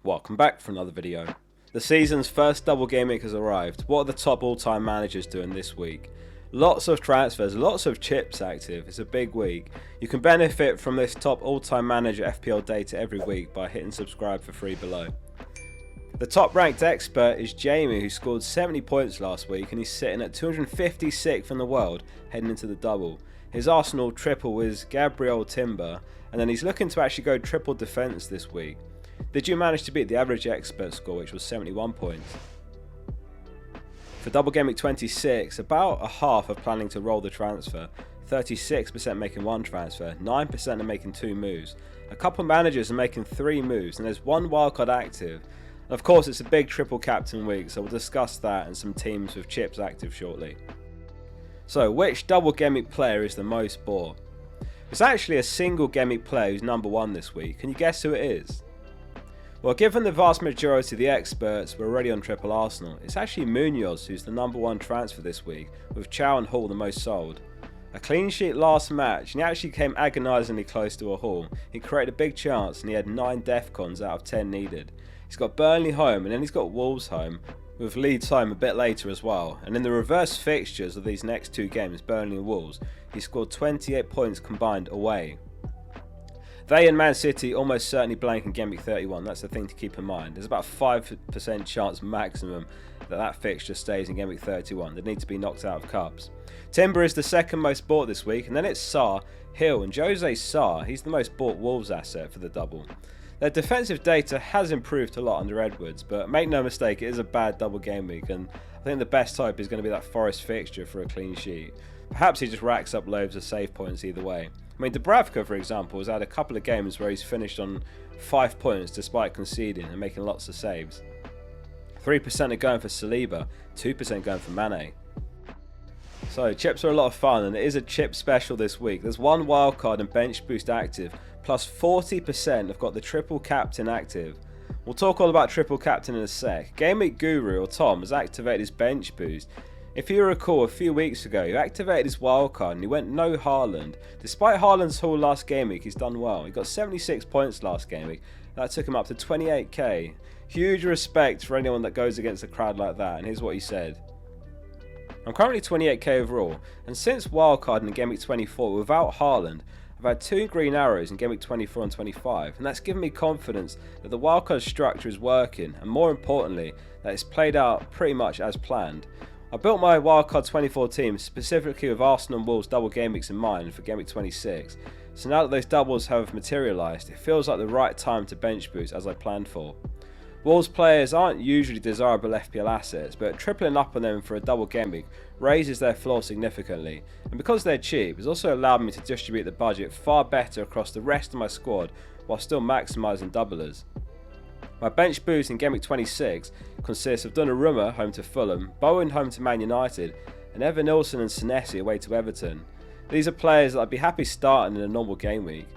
Welcome back for another video. The season's first double game week has arrived. What are the top all-time managers doing this week? Lots of transfers, lots of chips active. It's a big week. You can benefit from this top all-time manager FPL data every week by hitting subscribe for free below. The top ranked expert is Jamie, who scored 70 points last week and he's sitting at 256th in the world heading into the double. His Arsenal triple was Gabriel Timber, and then he's looking to actually go triple defence this week. Did you manage to beat the average expert score, which was 71 points? For double game week 26, about a half are planning to roll the transfer, 36% making one transfer, 9% are making two moves. A couple of managers are making three moves, and there's one wildcard active. And of course, it's a big triple captain week, so we'll discuss that and some teams with chips active shortly. So, which double game week player is the most bought? It's actually a single game week player who's number one this week. Can you guess who it is? Well, given the vast majority of the experts were already on triple Arsenal, it's actually Munoz who's the number one transfer this week, with Chow and Hall the most sold. A clean sheet last match, and he actually came agonisingly close to a haul. He created a big chance and he had 9 defcons out of 10 needed. He's got Burnley home and then he's got Wolves home, with Leeds home a bit later as well. And in the reverse fixtures of these next two games, Burnley and Wolves, he scored 28 points combined away. They and Man City almost certainly blank in Game Week 31, that's the thing to keep in mind. There's about a 5% chance maximum that fixture stays in Game Week 31. They need to be knocked out of cups. Timber is the second most bought this week, and then it's Sarr, Hill, and Jose Sarr. He's the most bought Wolves asset for the double. Their defensive data has improved a lot under Edwards, but make no mistake, it is a bad double game week, and I think the best type is going to be that Forest fixture for a clean sheet. Perhaps he just racks up loads of save points either way. I mean, Dubravka, for example, has had a couple of games where he's finished on 5 points despite conceding and making lots of saves. 3% are going for Saliba, 2% going for Mane. So, chips are a lot of fun, and it is a chip special this week. There's one wildcard and bench boost active, plus 40% have got the triple captain active. We'll talk all about triple captain in a sec. Gameweek Guru, or Tom, has activated his bench boost. If you recall, a few weeks ago, he activated his wildcard and he went no Haaland. Despite Haaland's haul last game week, he's done well. He got 76 points last game week. That took him up to 28k. Huge respect for anyone that goes against a crowd like that, and here's what he said. I'm currently 28k overall, and since wildcard in Game Week 24 without Haaland, I've had 2 green arrows in Game Week 24 and 25, and that's given me confidence that the wildcard structure is working, and more importantly, that it's played out pretty much as planned. I built my wildcard 24 team specifically with Arsenal and Wolves double game weeks in mind for Game Week 26, so now that those doubles have materialised, it feels like the right time to bench boost as I planned for. Wolves players aren't usually desirable FPL assets, but tripling up on them for a double game week raises their floor significantly, and because they're cheap, it's also allowed me to distribute the budget far better across the rest of my squad while still maximising doublers. My bench boost in Game Week 26 consists of Donnarumma home to Fulham, Bowen home to Man United, and Evan Nilsson and Senesi away to Everton. These are players that I'd be happy starting in a normal game week.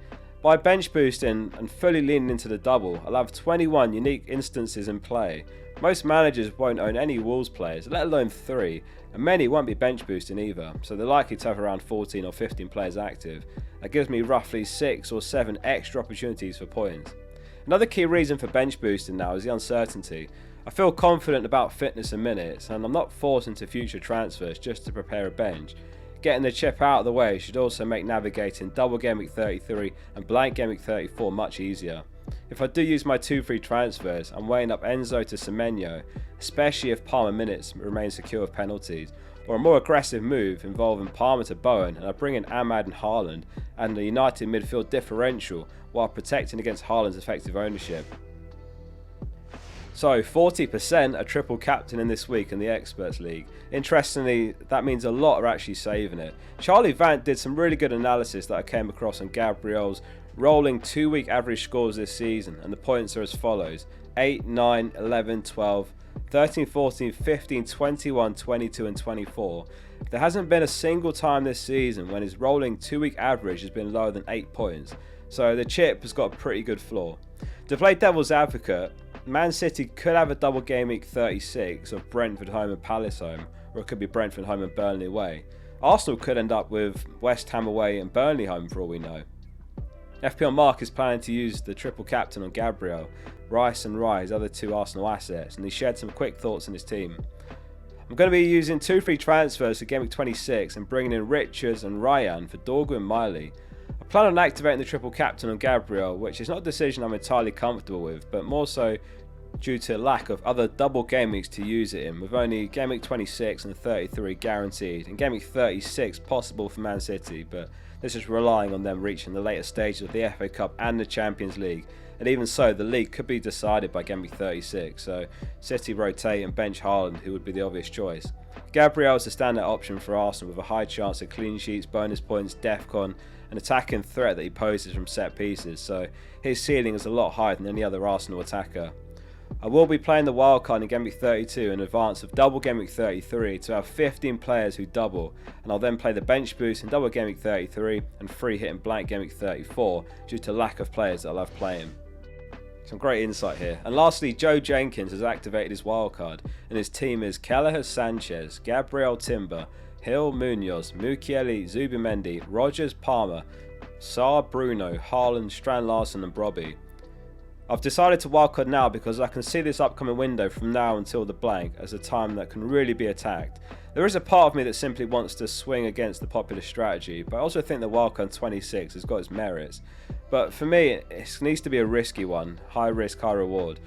By bench boosting and fully leaning into the double, I'll have 21 unique instances in play. Most managers won't own any Wolves players, let alone 3, and many won't be bench boosting either, so they're likely to have around 14 or 15 players active. That gives me roughly 6 or 7 extra opportunities for points. Another key reason for bench boosting now is the uncertainty. I feel confident about fitness and minutes, and I'm not forced into future transfers just to prepare a bench. Getting the chip out of the way should also make navigating double game week 33 and blank game week 34 much easier. If I do use my 2 free transfers, I'm weighing up Enzo to Semenyo, especially if Palmer minutes remain secure with penalties, or a more aggressive move involving Palmer to Bowen, and I bring in Ahmad and Haaland and the United midfield differential while protecting against Haaland's effective ownership. So 40% are triple captain in this week in the Experts League. Interestingly, that means a lot are actually saving it. Charlie Vant did some really good analysis that I came across on Gabriel's rolling 2-week average scores this season, and the points are as follows: 8, 9, 11, 12, 13, 14, 15, 21, 22 and 24. There hasn't been a single time this season when his rolling 2-week average has been lower than 8 points, so the chip has got a pretty good floor. To play devil's advocate, Man City could have a double game week 36 of Brentford home and Palace home, or it could be Brentford home and Burnley away. Arsenal could end up with West Ham away and Burnley home for all we know. FPL Mark is planning to use the triple captain on Gabriel, Rice and Rye, his other two Arsenal assets, and he shared some quick thoughts in his team. I'm going to be using 2 free transfers for Gameweek26 and bringing in Richards and Ryan for Dorgu and Miley. I plan on activating the triple captain on Gabriel, which is not a decision I'm entirely comfortable with, but more so due to lack of other double game weeks to use it in, with only Gameweek26 and 33 guaranteed, and Gameweek36 possible for Man City, but this is relying on them reaching the later stages of the FA Cup and the Champions League, and even so, the league could be decided by Gameweek36, so City rotate and bench Haaland, who would be the obvious choice. Gabriel is the standout option for Arsenal with a high chance of clean sheets, bonus points, defcon, and attacking threat that he poses from set pieces, so his ceiling is a lot higher than any other Arsenal attacker. I will be playing the wildcard in Gameweek 32 in advance of double Gameweek 33 to have 15 players who double, and I'll then play the bench boost in double Gameweek 33 and free hit in blank Gameweek 34 due to lack of players that I love playing. Some great insight here. And lastly, Joe Jenkins has activated his wildcard, and his team is Kelleher Sanchez, Gabriel Timber, Hill Munoz, Mukiele Zubimendi, Rogers Palmer, Sarr Bruno, Haaland, Strand Larsen and Brobby. I've decided to wildcard now because I can see this upcoming window from now until the blank as a time that can really be attacked. There is a part of me that simply wants to swing against the popular strategy, but I also think the wildcard 26 has got its merits. But for me, it needs to be a risky one, high risk, high reward.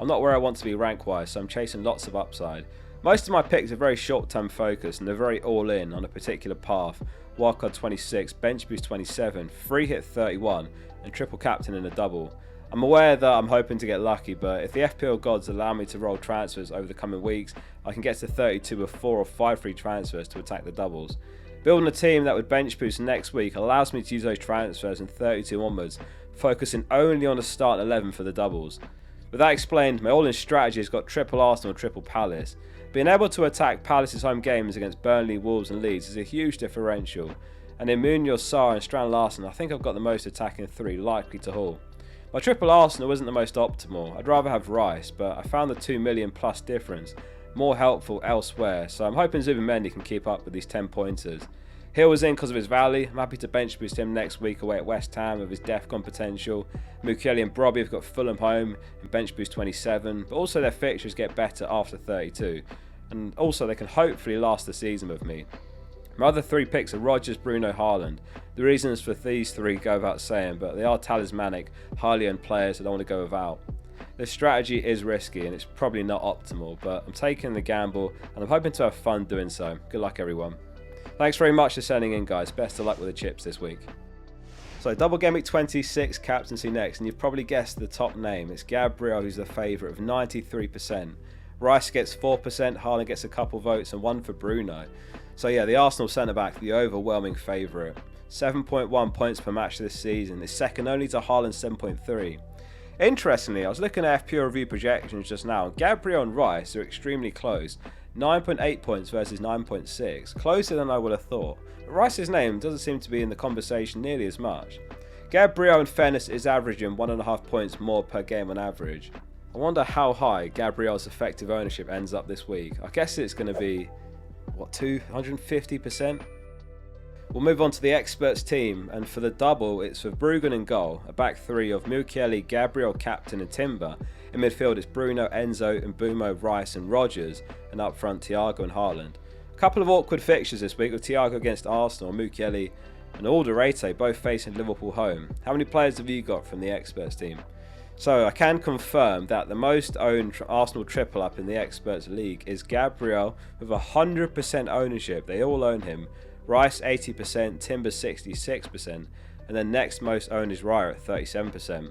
I'm not where I want to be rank wise, so I'm chasing lots of upside. Most of my picks are very short term focused and they're very all in on a particular path. Wildcard 26, bench boost 27, free hit 31 and triple captain in a double. I'm aware that I'm hoping to get lucky, but if the FPL gods allow me to roll transfers over the coming weeks, I can get to 32 with 4 or 5 free transfers to attack the doubles. Building a team that would bench boost next week allows me to use those transfers in 32 onwards, focusing only on the start 11 for the doubles. With that explained, my all-in strategy has got triple Arsenal and triple Palace. Being able to attack Palace's home games against Burnley, Wolves and Leeds is a huge differential, and in Munoz, Sarr and Strand Larsen I think I've got the most attacking 3 likely to haul. My triple Arsenal isn't the most optimal. I'd rather have Rice, but I found the 2 million plus difference more helpful elsewhere, so I'm hoping Zubimendi can keep up with these 10 pointers. Hill was in because of his value. I'm happy to bench boost him next week away at West Ham with his defcon potential. Mukiele and Brobby have got Fulham home and bench boost 27, but also their fixtures get better after 32, and also they can hopefully last the season with me. My other 3 picks are Rogers, Bruno, Haaland. The reasons for these 3 go without saying, but they are talismanic, highly owned players I don't want to go without. This strategy is risky and it's probably not optimal, but I'm taking the gamble and I'm hoping to have fun doing so. Good luck everyone. Thanks very much for sending in guys, best of luck with the chips this week. So double Gameweek 26 captaincy next, and you've probably guessed the top name. It's Gabriel who's the favourite with 93%. Rice gets 4%, Haaland gets a couple votes and 1 for Bruno. So yeah, the Arsenal centre-back, the overwhelming favourite. 7.1 points per match this season. It's second only to Haaland's 7.3. Interestingly, I was looking at FPL review projections just now, and Gabriel and Rice are extremely close. 9.8 points versus 9.6. Closer than I would have thought. But Rice's name doesn't seem to be in the conversation nearly as much. Gabriel, in fairness, is averaging 1.5 points more per game on average. I wonder how high Gabriel's effective ownership ends up this week. I guess it's going to be, what, 250%? We'll move on to the experts team, and for the double it's for Bruggen in goal, a back 3 of Mukiele, Gabriel, Captain and Timber. In midfield it's Bruno, Enzo, Mbumo, Rice and Rogers, and up front Thiago and Haaland. A couple of awkward fixtures this week with Thiago against Arsenal, Mukiele and Alderete both facing Liverpool home. How many players have you got from the experts team? So I can confirm that the most owned Arsenal triple up in the experts league is Gabriel with 100% ownership. They all own him. Rice 80%, Timber 66%, and then next most owned is Raya at 37%.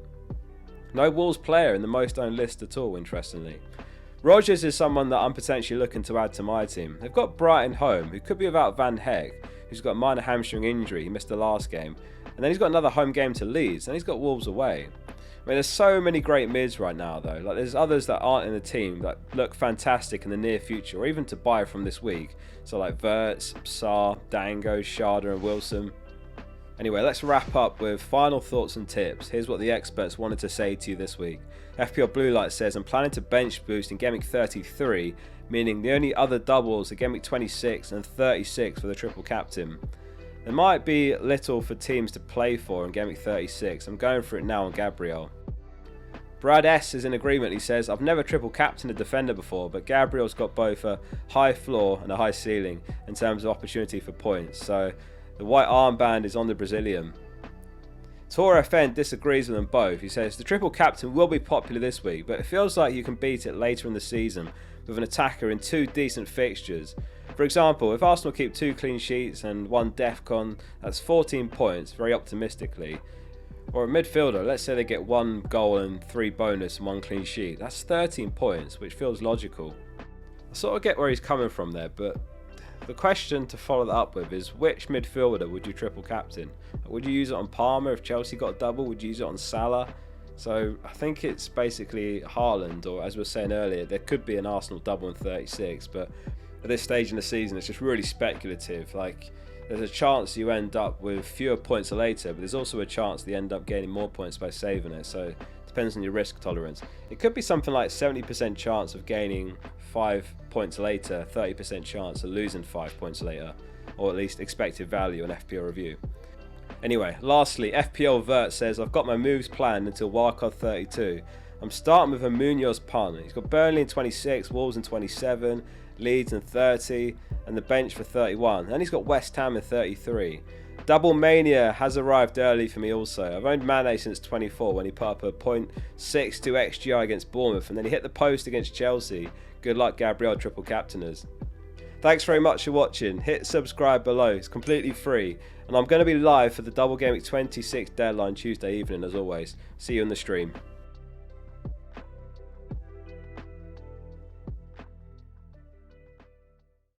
No Wolves player in the most owned list at all, interestingly. Rogers is someone that I'm potentially looking to add to my team. They've got Brighton home, who could be without Van Heck, who's got a minor hamstring injury, he missed the last game, and then he's got another home game to Leeds, and he's got Wolves away. I mean, there's so many great mids right now though. Like, there's others that aren't in the team that look fantastic in the near future, or even to buy from this week. So like Verts, Sarr, Dango, Sharda and Wilson. Anyway, let's wrap up with final thoughts and tips. Here's what the experts wanted to say to you this week. FPL Blue Light says, I'm planning to bench boost in Gameweek 33, meaning the only other doubles are Gameweek 26 and 36 for the triple captain. There might be little for teams to play for in Gameweek 36. I'm going for it now on Gabriel. Brad S is in agreement. He says, I've never triple captained a defender before, but Gabriel's got both a high floor and a high ceiling in terms of opportunity for points. So the white armband is on the Brazilian. Tor FN disagrees with them both. He says, the triple captain will be popular this week, but it feels like you can beat it later in the season with an attacker in 2 decent fixtures. For example, if Arsenal keep 2 clean sheets and 1 DEFCON, that's 14 points, very optimistically. Or a midfielder, let's say they get 1 goal and 3 bonus and 1 clean sheet. That's 13 points, which feels logical. I sort of get where he's coming from there, but the question to follow that up with is, which midfielder would you triple captain? Would you use it on Palmer if Chelsea got a double? Would you use it on Salah? So I think it's basically Haaland, or as we were saying earlier, there could be an Arsenal double in 36, but at this stage in the season it's just really speculative. Like, there's a chance you end up with fewer points later, but there's also a chance that you end up gaining more points by saving it, so it depends on your risk tolerance. It could be something like 70% chance of gaining 5 points later, 30% chance of losing 5 points later, or at least expected value on FPL review. Anyway, lastly, FPL Vert says, I've got my moves planned until Wildcard 32. I'm starting with a Munoz punt. He's got Burnley in 26, Wolves in 27, Leeds in 30, and the bench for 31. And he's got West Ham in 33. Double Mania has arrived early for me also. I've owned Mane since 24 when he put up a 0.62 XGI against Bournemouth, and then he hit the post against Chelsea. Good luck, Gabriel triple captainers. Thanks very much for watching. Hit subscribe below, it's completely free. And I'm going to be live for the Double Gameweek 26 deadline Tuesday evening as always. See you in the stream.